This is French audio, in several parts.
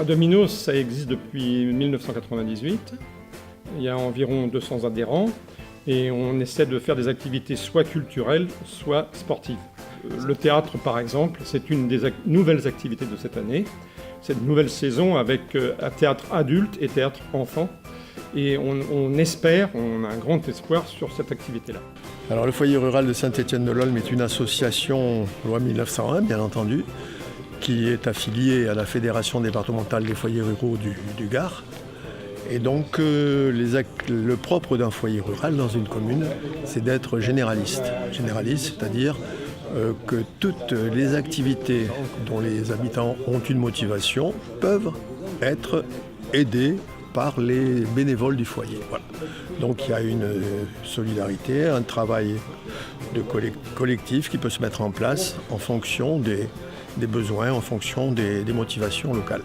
À Domino, ça existe depuis 1998. Il y a environ 200 adhérents et on essaie de faire des activités soit culturelles, soit sportives. Le théâtre, par exemple, c'est une des nouvelles activités de cette année. Cette nouvelle saison avec un théâtre adulte et théâtre enfant. Et on espère, on a un grand espoir sur cette activité-là. Alors le foyer rural de Saint-Étienne-de-l'Aulne est une association loi 1901, bien entendu, qui est affiliée à la Fédération départementale des foyers ruraux du Gard. Et donc le propre d'un foyer rural dans une commune, c'est d'être généraliste. Généraliste, c'est-à-dire que toutes les activités dont les habitants ont une motivation peuvent être aidées par les bénévoles du foyer. Voilà. Donc il y a une solidarité, un travail de collectif qui peut se mettre en place en fonction des besoins, en fonction des motivations locales.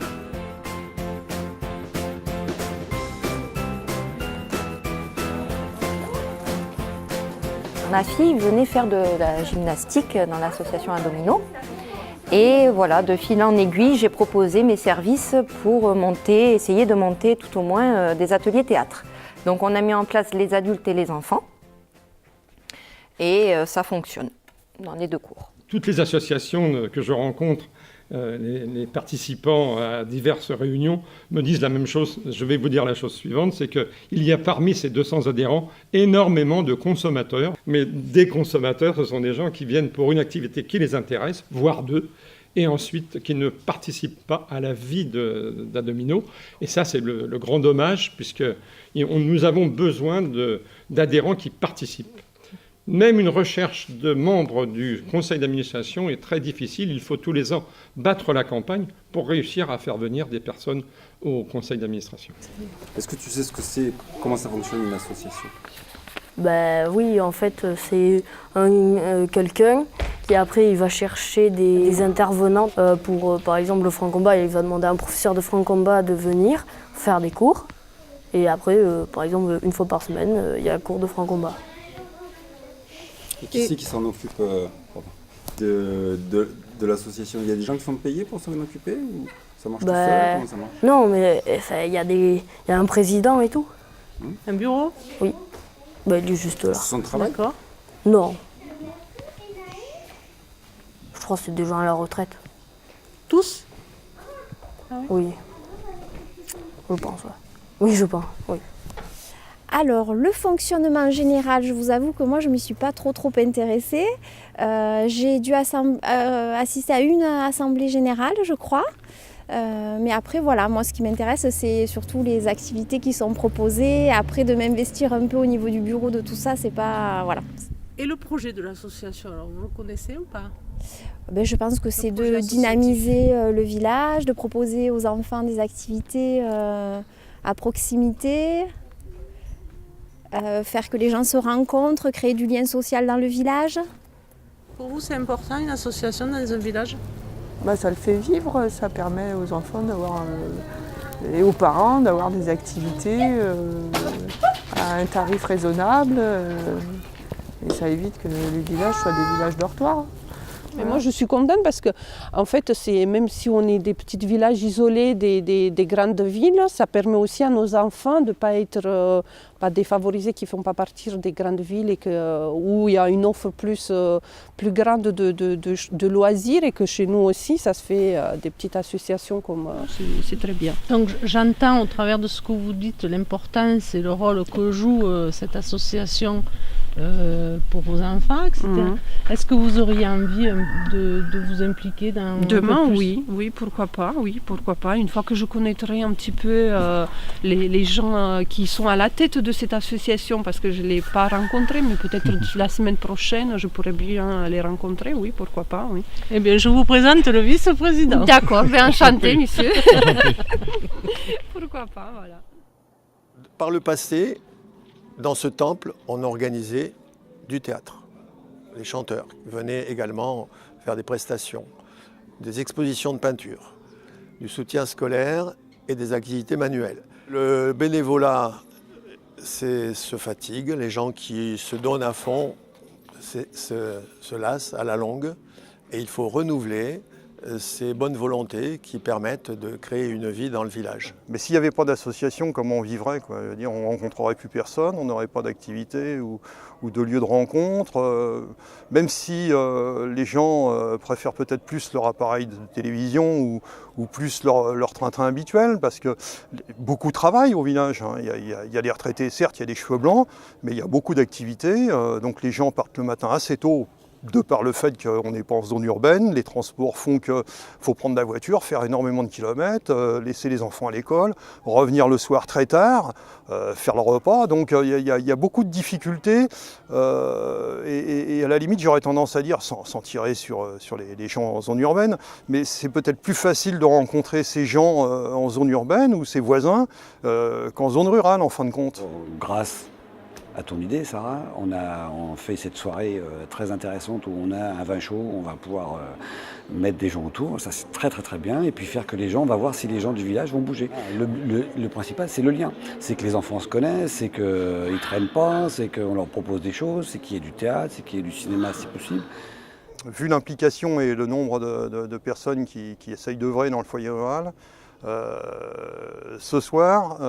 Ma fille venait faire de la gymnastique dans l'association à Domino. Et voilà, de fil en aiguille, j'ai proposé mes services pour essayer de monter tout au moins des ateliers théâtre. Donc on a mis en place les adultes et les enfants. Et ça fonctionne dans les deux cours. Toutes les associations que je rencontre, les participants à diverses réunions me disent la même chose. Je vais vous dire la chose suivante, c'est qu'il y a parmi ces 200 adhérents énormément de consommateurs. Mais des consommateurs, ce sont des gens qui viennent pour une activité qui les intéresse, voire deux, et ensuite qui ne participent pas à la vie d'Adomino. Et ça, c'est le grand dommage, puisque nous avons besoin d'adhérents qui participent. Même une recherche de membres du conseil d'administration est très difficile. Il faut tous les ans battre la campagne pour réussir à faire venir des personnes au conseil d'administration. Est-ce que tu sais ce que c'est, comment ça fonctionne une association ? Oui, en fait, c'est quelqu'un qui après il va chercher des intervenants pour, par exemple, le franc-combat. Il va demander à un professeur de franc-combat de venir faire des cours. Et après, par exemple, une fois par semaine, il y a un cours de franc-combat. Et qui c'est qui s'en occupe de l'association ? Il y a des gens qui sont payés pour s'en occuper ou ça marche tout seul ? Comment ça marche ? Non, mais il y a un président et tout. Un bureau ? Oui. Il est juste là. C'est son travail ? D'accord. Non. Je crois que c'est des gens à la retraite. Tous ? Oui. Je pense, ouais. Oui, je pense, oui. Alors, le fonctionnement général, je vous avoue que moi, je ne m'y suis pas trop intéressée. J'ai dû assister à une assemblée générale, je crois. Mais après, voilà, moi, ce qui m'intéresse, c'est surtout les activités qui sont proposées. Après, de m'investir un peu au niveau du bureau, de tout ça, c'est pas... Voilà. Et le projet de l'association, alors vous le connaissez ou pas ? Je pense que c'est de dynamiser le village, de proposer aux enfants des activités à proximité. Faire que les gens se rencontrent, créer du lien social dans le village. Pour vous, c'est important une association dans un village ? Ça le fait vivre, ça permet aux enfants et aux parents d'avoir des activités à un tarif raisonnable et ça évite que les villages soient des villages dortoirs. Mais moi je suis contente parce que en fait même si on est des petits villages isolés des grandes villes, ça permet aussi à nos enfants de ne pas être pas défavorisés qui ne font pas partie des grandes villes et où il y a une offre plus grande de loisirs et que chez nous aussi ça se fait des petites associations comme c'est très bien. Donc j'entends au travers de ce que vous dites l'importance et le rôle que joue cette association pour vos enfants, etc. Est-ce que vous auriez envie de vous impliquer dans... Demain, oui, pourquoi pas, Une fois que je connaîtrai un petit peu les gens qui sont à la tête de cette association, parce que je ne l'ai pas rencontré, mais peut-être la semaine prochaine, je pourrais bien les rencontrer, oui, pourquoi pas, oui. Eh bien, je vous présente le vice-président. D'accord, enchanté, monsieur. Pourquoi pas, voilà. Par le passé, dans ce temple, on organisait du théâtre. Les chanteurs venaient également faire des prestations, des expositions de peinture, du soutien scolaire et des activités manuelles. Le bénévolat se fatigue, les gens qui se donnent à fond se lassent à la longue et il faut renouveler ces bonnes volontés qui permettent de créer une vie dans le village. Mais s'il n'y avait pas d'association, comment on vivrait, quoi? Je veux dire, on ne rencontrerait plus personne, on n'aurait pas d'activité ou de lieu de rencontre. Même si les gens préfèrent peut-être plus leur appareil de télévision ou plus leur train-train habituel, parce que beaucoup travaillent au village. Hein. Il y a des retraités, certes, il y a des cheveux blancs, mais il y a beaucoup d'activités. Donc les gens partent le matin assez tôt, de par le fait qu'on n'est pas en zone urbaine, les transports font qu'il faut prendre la voiture, faire énormément de kilomètres, laisser les enfants à l'école, revenir le soir très tard, faire le repas. Donc il y a beaucoup de difficultés et à la limite j'aurais tendance à dire, sans tirer sur les gens en zone urbaine, mais c'est peut-être plus facile de rencontrer ces gens en zone urbaine ou ses voisins qu'en zone rurale en fin de compte. Grâce à ton idée, Sarah, on fait cette soirée très intéressante où on a un vin chaud, on va pouvoir mettre des gens autour, ça c'est très très très bien, et puis faire que les gens, on va voir si les gens du village vont bouger. Le principal, c'est le lien, c'est que les enfants se connaissent, c'est qu'ils ne traînent pas, c'est qu'on leur propose des choses, c'est qu'il y ait du théâtre, c'est qu'il y ait du cinéma si possible. Vu l'implication et le nombre de personnes qui essayent d'œuvrer dans le foyer rural, ce soir,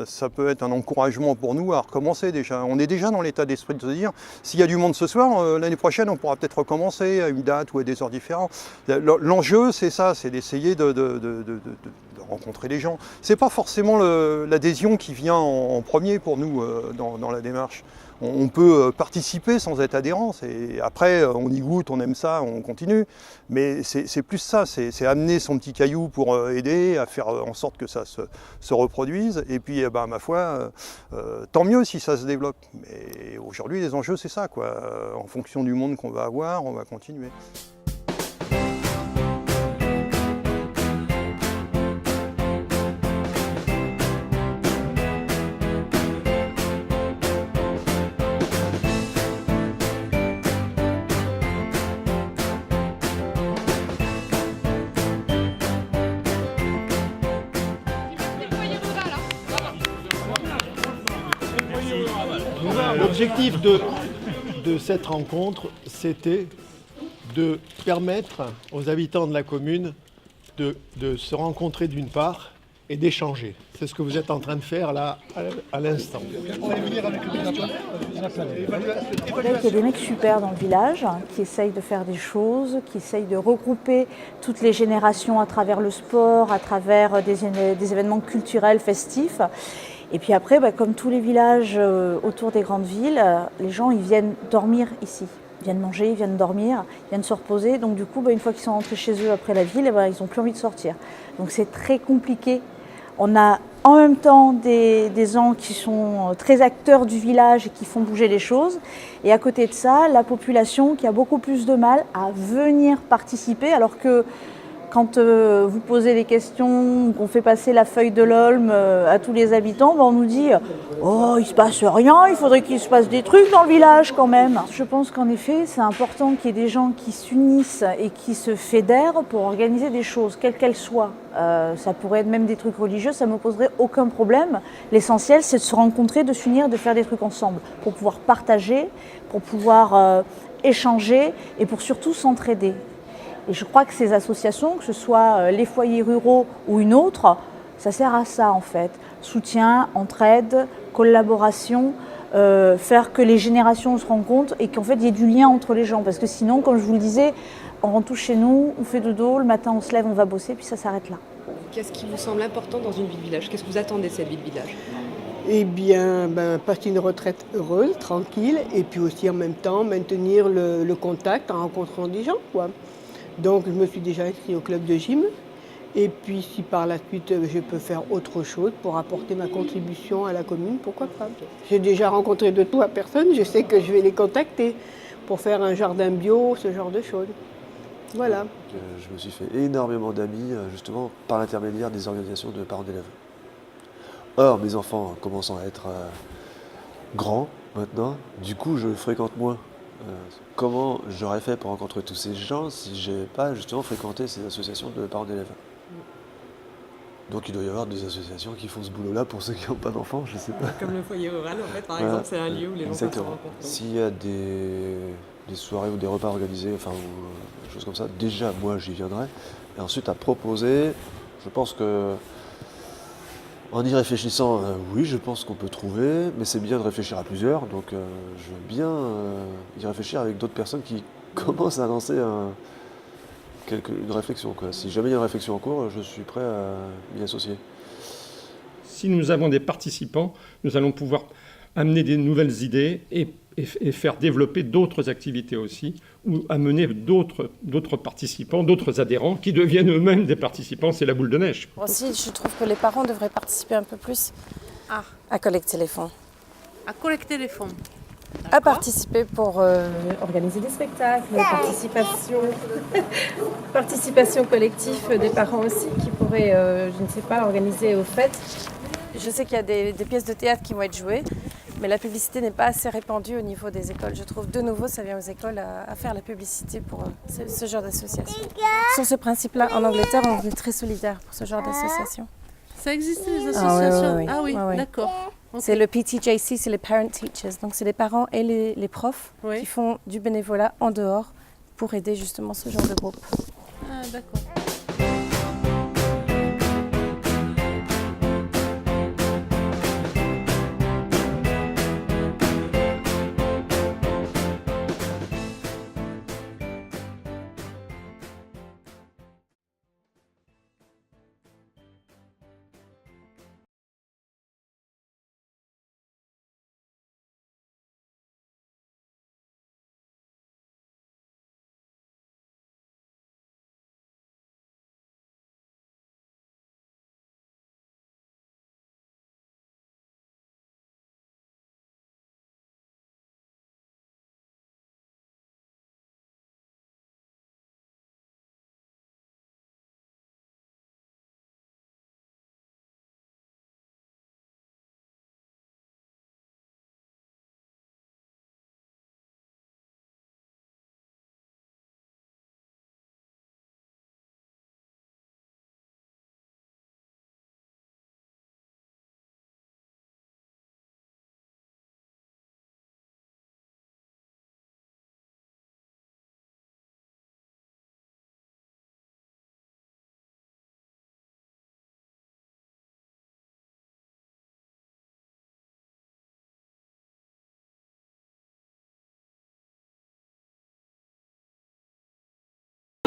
ça peut être un encouragement pour nous à recommencer déjà. On est déjà dans l'état d'esprit de se dire, s'il y a du monde ce soir, l'année prochaine on pourra peut-être recommencer à une date ou à des heures différentes. L'enjeu c'est ça, c'est d'essayer de rencontrer les gens. C'est pas forcément l'adhésion qui vient en premier pour nous dans la démarche. On peut participer sans être adhérent, et après on y goûte, on aime ça, on continue. Mais c'est plus ça, c'est amener son petit caillou pour aider à faire en sorte que ça se reproduise. Et puis ma foi, tant mieux si ça se développe. Mais aujourd'hui les enjeux c'est ça, quoi. En fonction du monde qu'on va avoir, on va continuer. L'objectif de cette rencontre, c'était de permettre aux habitants de la commune de se rencontrer d'une part et d'échanger. C'est ce que vous êtes en train de faire là à l'instant. Il y a des mecs super dans le village qui essayent de faire des choses, qui essayent de regrouper toutes les générations à travers le sport, à travers des événements culturels, festifs. Et puis après, comme tous les villages autour des grandes villes, les gens ils viennent dormir ici. Ils viennent manger, ils viennent dormir, ils viennent se reposer. Donc du coup, une fois qu'ils sont rentrés chez eux après la ville, ils n'ont plus envie de sortir. Donc c'est très compliqué. On a en même temps des gens qui sont très acteurs du village et qui font bouger les choses. Et à côté de ça, la population qui a beaucoup plus de mal à venir participer, alors que quand vous posez des questions, qu'on fait passer la feuille de l'Olme à tous les habitants, on nous dit « Oh, il se passe rien, il faudrait qu'il se passe des trucs dans le village quand même ». Je pense qu'en effet, c'est important qu'il y ait des gens qui s'unissent et qui se fédèrent pour organiser des choses, quelles qu'elles soient. Ça pourrait être même des trucs religieux, ça ne me poserait aucun problème. L'essentiel, c'est de se rencontrer, de s'unir, de faire des trucs ensemble, pour pouvoir partager, pour pouvoir échanger et pour surtout s'entraider. Et je crois que ces associations, que ce soit les foyers ruraux ou une autre, ça sert à ça en fait. Soutien, entraide, collaboration, faire que les générations se rencontrent et qu'en fait il y ait du lien entre les gens. Parce que sinon, comme je vous le disais, on rentre tous chez nous, on fait dodo, le matin on se lève, on va bosser, puis ça s'arrête là. Qu'est-ce qui vous semble important dans une vie de village? Qu'est-ce que vous attendez de cette vie de village? Eh bien, passer une retraite heureuse, tranquille, et puis aussi en même temps maintenir le contact en rencontrant des gens, quoi. Donc je me suis déjà inscrite au club de gym. Et puis si par la suite je peux faire autre chose pour apporter ma contribution à la commune, pourquoi pas. J'ai déjà rencontré de tout à personne, je sais que je vais les contacter pour faire un jardin bio, ce genre de choses. Voilà. Je me suis fait énormément d'amis justement par l'intermédiaire des organisations de parents d'élèves. Or mes enfants commençant à être grands maintenant, du coup je fréquente moins. Comment j'aurais fait pour rencontrer tous ces gens si je n'avais pas justement fréquenté ces associations de parents d'élèves? Donc il doit y avoir des associations qui font ce boulot-là pour ceux qui n'ont pas d'enfants, je ne sais pas. Comme le foyer rural, en fait, par exemple, c'est un lieu où les gens peuvent se rencontrer. S'il y a des soirées ou des repas organisés, enfin, ou des choses comme ça, déjà, moi, j'y viendrai. Et ensuite, à proposer, je pense que, en y réfléchissant, oui, je pense qu'on peut trouver, mais c'est bien de réfléchir à plusieurs, donc je veux bien y réfléchir avec d'autres personnes qui commencent à lancer une réflexion, quoi. Si jamais il y a une réflexion en cours, je suis prêt à m'y associer. Si nous avons des participants, nous allons pouvoir amener des nouvelles idées et faire développer d'autres activités aussi, ou amener d'autres participants, d'autres adhérents qui deviennent eux-mêmes des participants. C'est la boule de neige. Aussi, je trouve que les parents devraient participer un peu plus à collecter les fonds. À collecter les fonds. À participer pour organiser des spectacles, participation collective des parents aussi qui pourraient, je ne sais pas, organiser aux fêtes. Je sais qu'il y a des pièces de théâtre qui vont être jouées, mais la publicité n'est pas assez répandue au niveau des écoles. Je trouve de nouveau, ça vient aux écoles à faire la publicité pour ce genre d'association. Sur ce principe-là, en Angleterre, on est très solidaire pour ce genre d'association. Ça existe les associations? Ah oui, d'accord. Okay. C'est le PTJC, c'est les Parent Teachers. Donc c'est les parents et les profs qui font du bénévolat en dehors pour aider justement ce genre de groupe. Ah d'accord.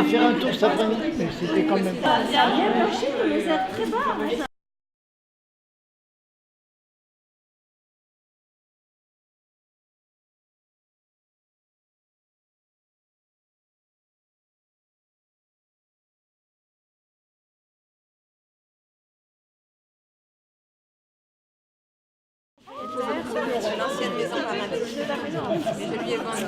Faire un tour cet après-midi, mais c'était quand même pas. Ça a bien marché, vous êtes très bas. L'ancienne maison paradis. Je lui ai vendu.